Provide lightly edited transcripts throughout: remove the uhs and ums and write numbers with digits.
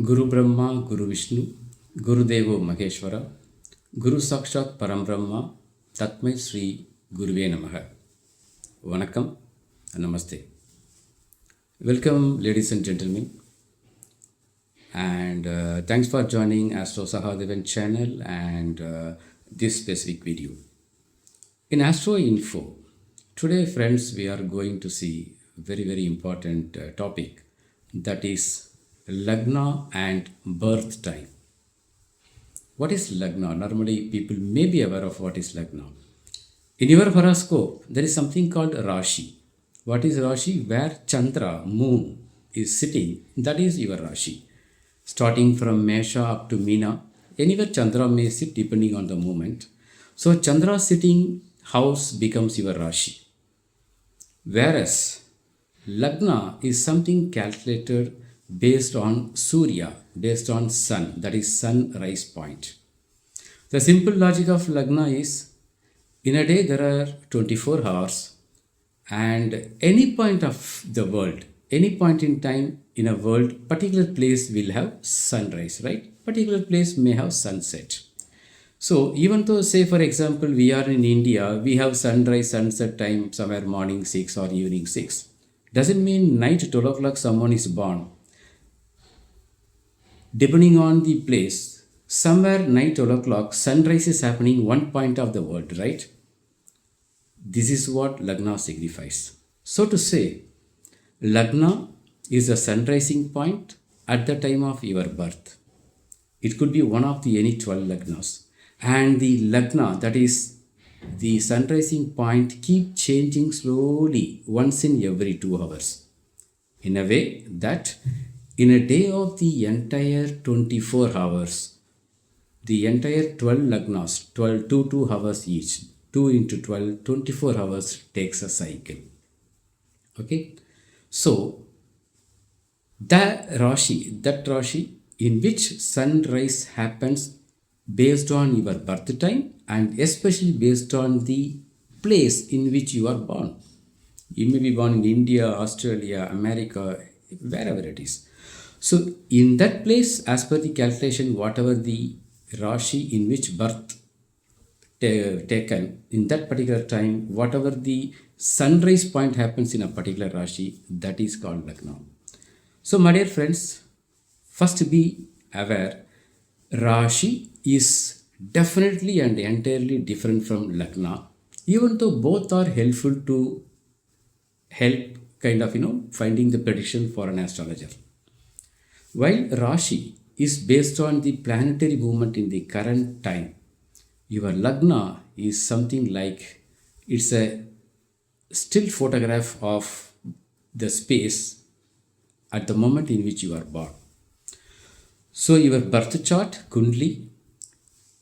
Guru Brahma, Guru Vishnu, Guru Devo Maheshwara, Guru Sakshat Param Brahma, Tatmai Sri Guruve Namaha. Vanakkam, Namaste. Welcome, ladies and gentlemen, and thanks for joining Astro Sahadevan channel and this specific video. In Astro Info, today, friends, we are going to see very important topic, that is Lagna and birth time. What is Lagna? Normally, people may be aware of what is Lagna. In your horoscope, there is something called Rashi. What is Rashi? Where Chandra, moon, is sitting, that is your Rashi. Starting from Mesha up to Meena, anywhere Chandra may sit depending on the moment. So, Chandra sitting house becomes your Rashi. Whereas Lagna is something calculated based on Surya, based on sun, that is sunrise point. The simple logic of Lagna is, in a day there are 24 hours, and any point of the world, any point in time in a world, particular place will have sunrise, right? Particular place may have sunset. So even though, say for example, we are in India, we have sunrise, sunset time somewhere morning 6 or evening 6. Doesn't mean night 12 o'clock someone is born. Depending on the place, somewhere night 12 o'clock, sunrise is happening one point of the world, right? This is what Lagna signifies. So to say, Lagna is a sunrising point at the time of your birth. It could be one of the any 12 Lagnas. And the Lagna, that is the sunrising point, keep changing slowly once in every 2 hours. In a way that in a day of the entire 24 hours, the entire 12 Lagnas, 2 hours each, 2 into 12, 24 hours takes a cycle. Okay? So, that Rashi in which sunrise happens based on your birth time and especially based on the place in which you are born. You may be born in India, Australia, America, wherever it is. So in that place, as per the calculation, whatever the Rashi in which birth taken, in that particular time, whatever the sunrise point happens in a particular Rashi, that is called Lagna. So my dear friends, first be aware, Rashi is definitely and entirely different from Lagna, even though both are helpful to help finding the prediction for an astrologer. While Rashi is based on the planetary movement in the current time, your Lagna is something like, it's a still photograph of the space at the moment in which you are born. So your birth chart, Kundli,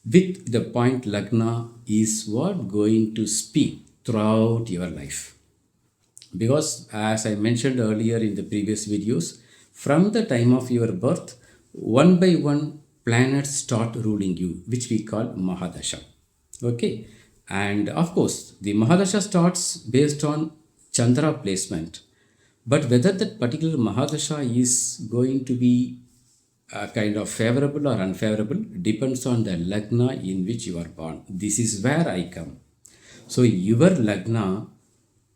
with the point Lagna is what going to speak throughout your life. Because as I mentioned earlier in the previous videos, from the time of your birth, one by one planets start ruling you, which we call Mahadasha. Okay, and of course the Mahadasha starts based on Chandra placement, but whether that particular Mahadasha is going to be kind of favorable or unfavorable depends on the Lagna in which you are born. This is where I come. So your Lagna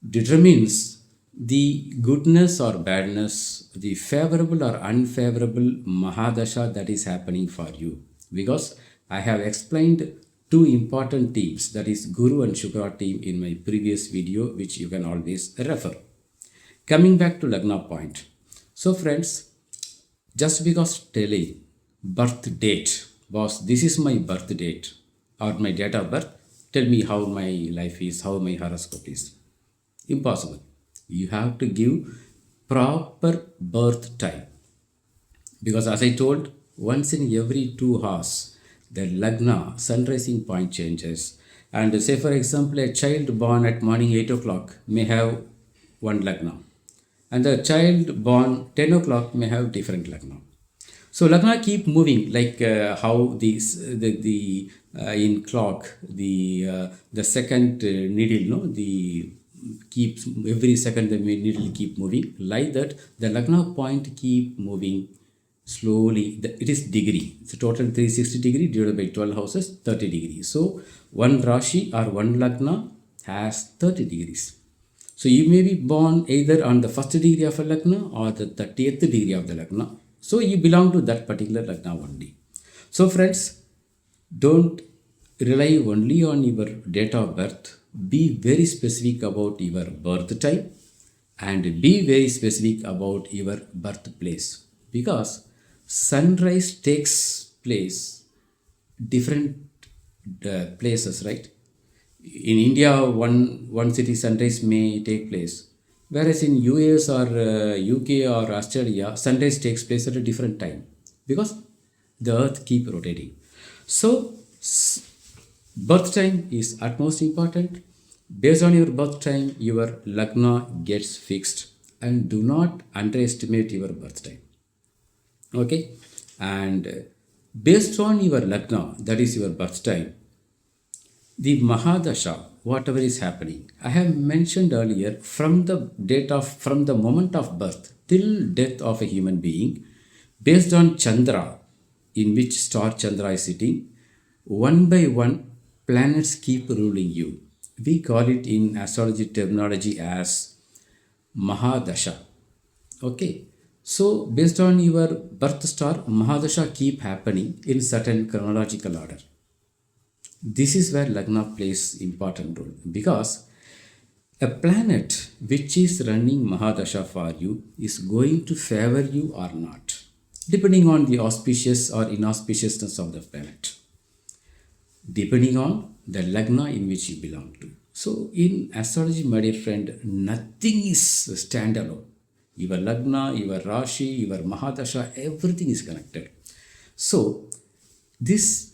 determines the goodness or badness, the favorable or unfavorable Mahadasha that is happening for you. Because I have explained two important teams, that is Guru and Shukra team, in my previous video, which you can always refer. Coming back to Lagna point. So friends, just because telling birth date was, this is my birth date or my date of birth, tell me how my life is, how my horoscope is. Impossible. You have to give proper birth time. Because as I told, once in every 2 hours, the Lagna, sunrising point changes. And say for example, a child born at morning 8 o'clock may have one Lagna. And the child born 10 o'clock may have different Lagna. So Lagna keep moving, like how in clock, the second needle, the keeps every second the needle keep moving. Like that, the Lagna point keep moving slowly, it is degree. It's a total 360 degree divided by 12 houses, 30 degrees. So one Rashi or one Lagna has 30 degrees. So you may be born either on the first degree of a Lagna or the 30th degree of the Lagna. So you belong to that particular Lagna only. So friends, don't rely only on your date of birth. Be very specific about your birth time and be very specific about your birthplace, because sunrise takes place different places, right? In India, one city sunrise may take place, whereas in US or UK or Australia, sunrise takes place at a different time because the Earth keep rotating. So birth time is utmost important. Based on your birth time, your lagna gets fixed, and do not underestimate your birth time. Okay, and based on your lagna, that is your birth time, the Mahadasha, whatever is happening, I have mentioned earlier, from the moment of birth till death of a human being, based on Chandra, in which star Chandra is sitting, one by one planets keep ruling you. We call it in astrology terminology as Mahadasha. Okay. So based on your birth star, Mahadasha keep happening in certain chronological order. This is where Lagna plays important role, because a planet which is running Mahadasha for you is going to favor you or not, depending on the auspicious or inauspiciousness of the planet, depending on the Lagna in which you belong to. So in astrology, my dear friend, nothing is standalone. Your Lagna, your Rashi, your Mahadasha, everything is connected. So this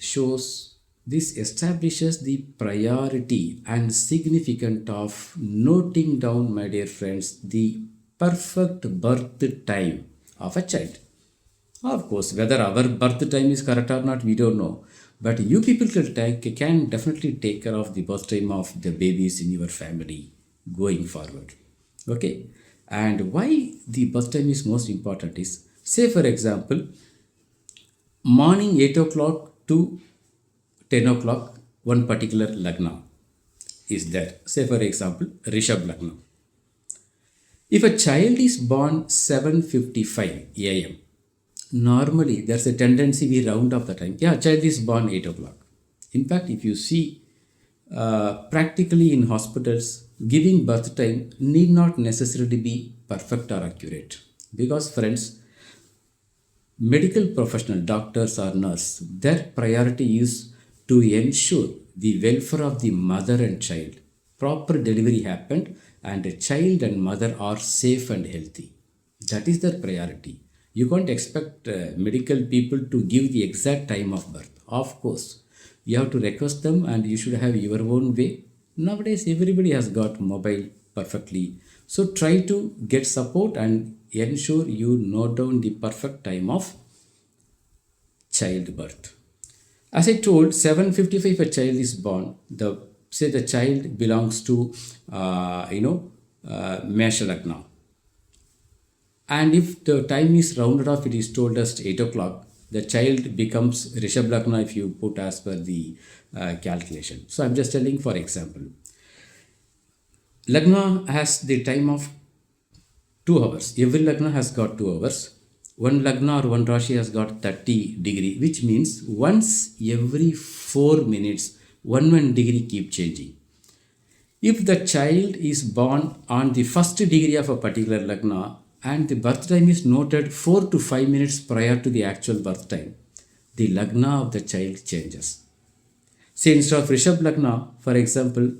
establishes the priority and significance of noting down, my dear friends, the perfect birth time of a child. Of course, whether our birth time is correct or not, we don't know. But you people can definitely take care of the birth time of the babies in your family going forward. Okay? And why the birth time is most important is, say for example, morning 8 o'clock to 10 o'clock, one particular Lagna is there. Say for example, Rishabh Lagna. If a child is born 7:55 a.m., normally there's a tendency we round up the time. Yeah, child is born 8 o'clock. In fact, if you see practically in hospitals, giving birth time need not necessarily be perfect or accurate. Because friends, medical professional, doctors or nurse, their priority is to ensure the welfare of the mother and child. Proper delivery happened and the child and mother are safe and healthy. That is their priority. You can't expect medical people to give the exact time of birth. Of course, you have to request them and you should have your own way. Nowadays, everybody has got mobile perfectly. So try to get support and ensure you note down the perfect time of childbirth. As I told, 7:55 a child is born. Say the child belongs to Mesha Lagna. And if the time is rounded off, it is told as 8 o'clock, the child becomes Rishabh Lagna if you put as per the calculation. So I'm just telling for example. Lagna has the time of 2 hours. Every Lagna has got 2 hours. One Lagna or one Rashi has got 30 degree, which means once every 4 minutes, one degree keep changing. If the child is born on the first degree of a particular Lagna and the birth time is noted 4 to 5 minutes prior to the actual birth time, the Lagna of the child changes. Say instead of Rishabh Lagna, for example,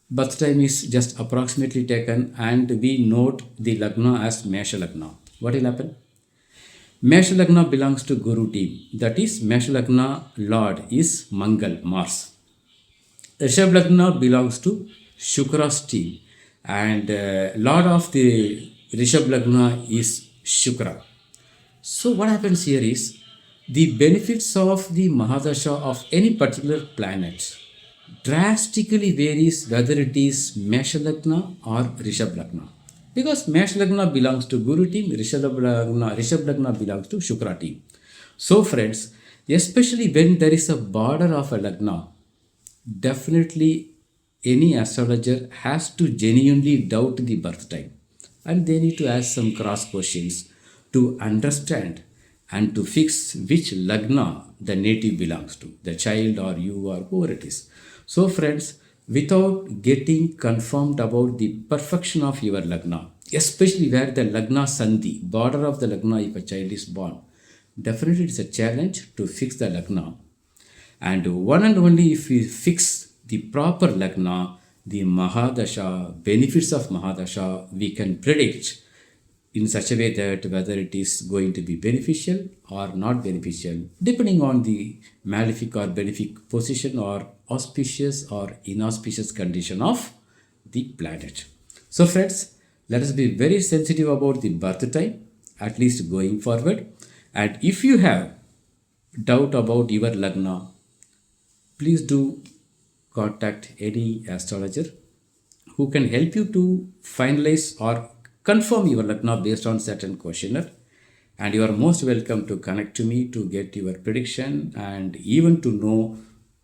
birth time is just approximately taken and we note the Lagna as Mesha Lagna. What will happen? Mesha Lagna belongs to Guru team. That is, Mesha Lagna Lord is Mangal, Mars. Rishabh Lagna belongs to Shukra's team. And Lord of the Rishabh Lagna is Shukra. So what happens here is, the benefits of the Mahadasha of any particular planet drastically varies whether it is Mesha Lagna or Rishabh Lagna. Because Mesh Lagna belongs to Guru team, Rishabh Lagna belongs to Shukra team. So, friends, especially when there is a border of a Lagna, definitely any astrologer has to genuinely doubt the birth time, and they need to ask some cross questions to understand and to fix which Lagna the native belongs to, the child or you or whoever it is. So, friends, without getting confirmed about the perfection of your Lagna, especially where the Lagna Sandhi, border of the Lagna, if a child is born, definitely it's a challenge to fix the Lagna. And one and only if we fix the proper Lagna, the Mahadasha, benefits of Mahadasha, we can predict in such a way that whether it is going to be beneficial or not beneficial, depending on the malefic or benefic position or auspicious or inauspicious condition of the planet. So, friends, let us be very sensitive about the birth time, at least going forward. And if you have doubt about your Lagna, please do contact any astrologer who can help you to finalize or confirm your Lagna based on certain questionnaire. And you are most welcome to connect to me to get your prediction and even to know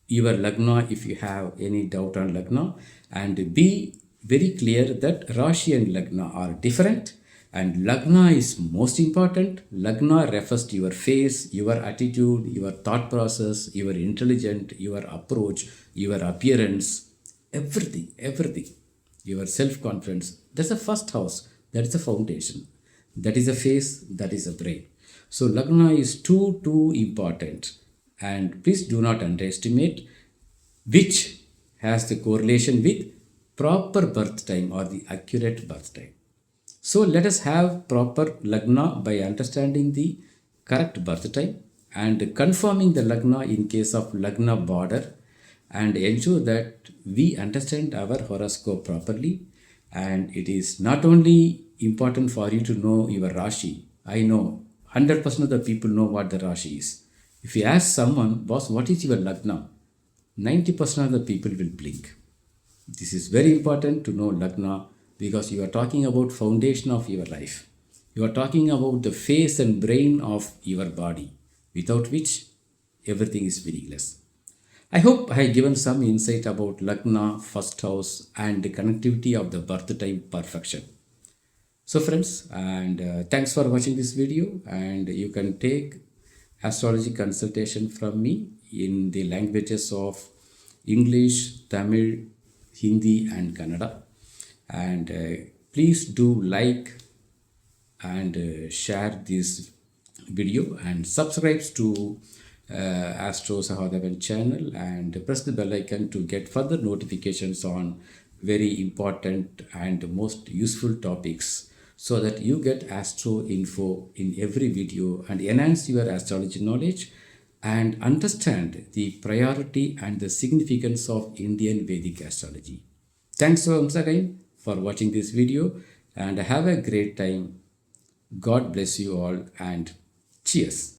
your Lagna if you have any doubt on Lagna. And be very clear that Rashi and Lagna are different, and Lagna is most important. Lagna refers to your face, your attitude, your thought process, your intelligence, your approach, your appearance, everything. Your self confidence. That's the first house, that is the foundation. That is the face, that is the brain. So, Lagna is too important. And please do not underestimate which has the correlation with proper birth time or the accurate birth time. So let us have proper Lagna by understanding the correct birth time and confirming the Lagna in case of Lagna border, and ensure that we understand our horoscope properly. And it is not only important for you to know your Rashi. I know 100% of the people know what the Rashi is. If you ask someone, boss, what is your Lagna? 90% of the people will blink. This is very important to know Lagna, because you are talking about foundation of your life. You are talking about the face and brain of your body, without which everything is meaningless. I hope I have given some insight about Lagna, first house, and the connectivity of the birth time perfection. So, friends, and thanks for watching this video. And you can take astrology consultation from me in the languages of English, Tamil, Hindi, and Kannada. And please do like and share this video and subscribe to Astro Sahadevan channel, and press the bell icon to get further notifications on very important and most useful topics, so that you get astro info in every video and enhance your astrology knowledge and understand the priority and the significance of Indian Vedic astrology. Thanks once again for watching this video, and have a great time. God bless you all, and cheers.